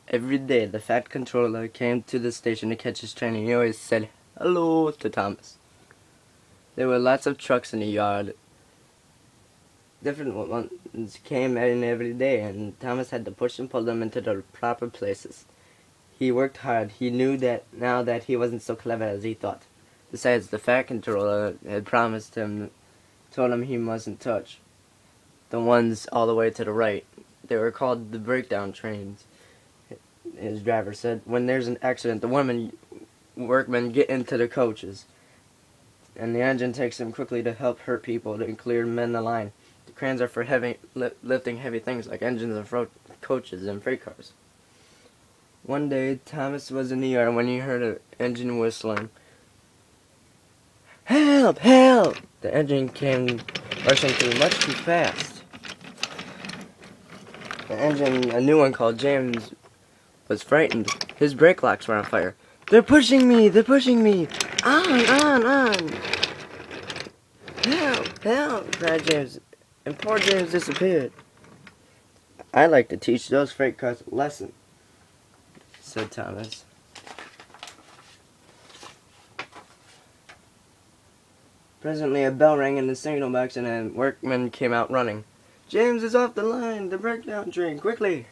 Every day, the Fat Controller came to the station to catch his train, and he always said hello to Thomas. There were lots of trucks in the yard. Different ones came in every day, and Thomas had to push and pull them into the proper places. He worked hard. He knew that now that he wasn't so clever as he thought. Besides, the Fat Controller had told him he mustn't touch the ones all the way to the right. They were called the breakdown trains. His driver said, when there's an accident, the workmen get into the coaches, and the engine takes them quickly to help hurt people to clear men the line. The cranes are for lifting heavy things like engines of coaches and freight cars. One day, Thomas was in the yard when he heard an engine whistling. Help! Help! The engine came rushing through much too fast. The engine, a new one called James, was frightened. His brake locks were on fire. They're pushing me! They're pushing me! On! Help! Help! Cried James, and poor James disappeared. I'd like to teach those freight cars a lesson, said Thomas. Presently a bell rang in the signal box, and a workman came out running. James is off the line! The breakdown train! Quickly!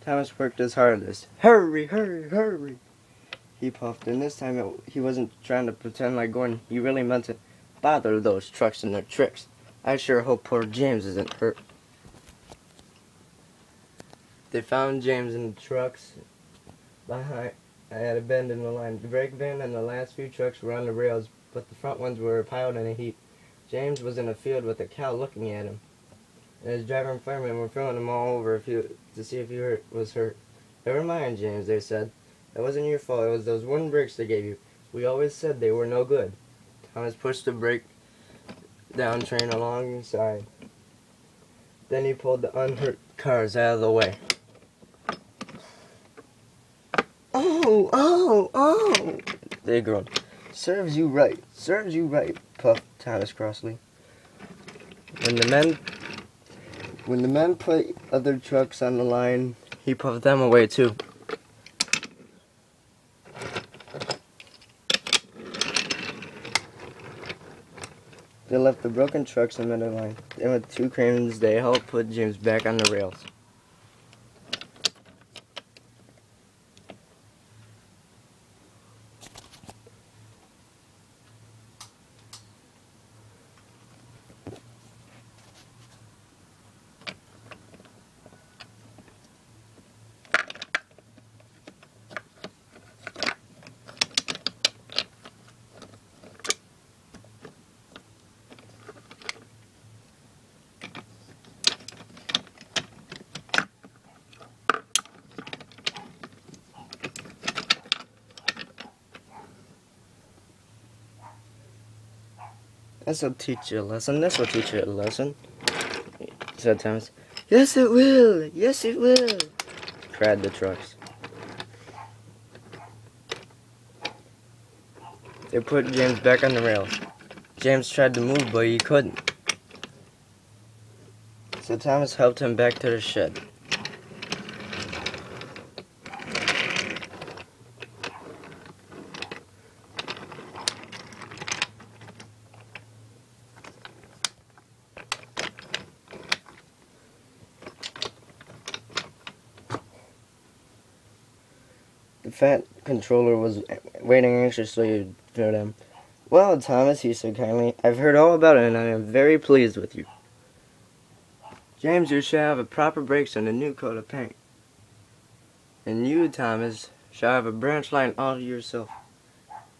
Thomas worked his hardest. Hurry, hurry, hurry! He puffed, and this time he wasn't trying to pretend like Gordon. He really meant it. Bother those trucks and their tricks. I sure hope poor James isn't hurt. They found James in the trucks behind. I had a bend in the line. The brake van and the last few trucks were on the rails, but the front ones were piled in a heap. James was in a field with a cow looking at him. And his driver and fireman were filling him all over to see if he was hurt. Never mind, James, they said. That wasn't your fault. It was those wooden brakes they gave you. We always said they were no good. Thomas pushed the breakdown train alongside. Then he pulled the unhurt cars out of the way. Oh! They groaned. Serves you right, puffed Thomas crossly. When the men put other trucks on the line, he puffed them away too. They left the broken trucks in the middle line. Then with two cranes, they helped put James back on the rails. This'll teach you a lesson, said Thomas. Yes, it will, cried the trucks. They put James back on the rails. James tried to move, but he couldn't. So Thomas helped him back to the shed. The Fat Controller was waiting anxiously for them. Well, Thomas, he said kindly, I've heard all about it, and I am very pleased with you. James, you shall have a proper brakes and a new coat of paint. And you, Thomas, shall have a branch line all to yourself.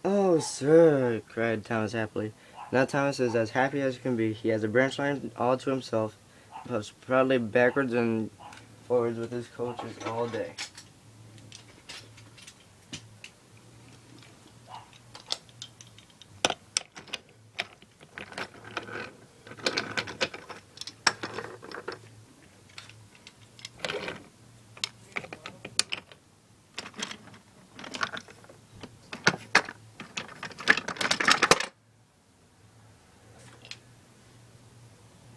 Oh, sir, cried Thomas happily. Now Thomas is as happy as can be. He has a branch line all to himself, puffs proudly backwards and forwards with his coaches all day.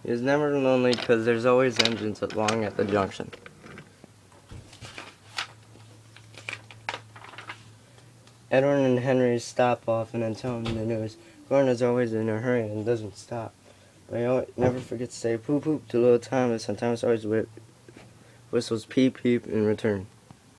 He is never lonely because there's always engines along at the junction. Edward and Henry stop often and tell him the news. Gordon is always in a hurry and doesn't stop. But he never forgets to say poop poop to little Thomas, and Thomas always whistles peep peep in return.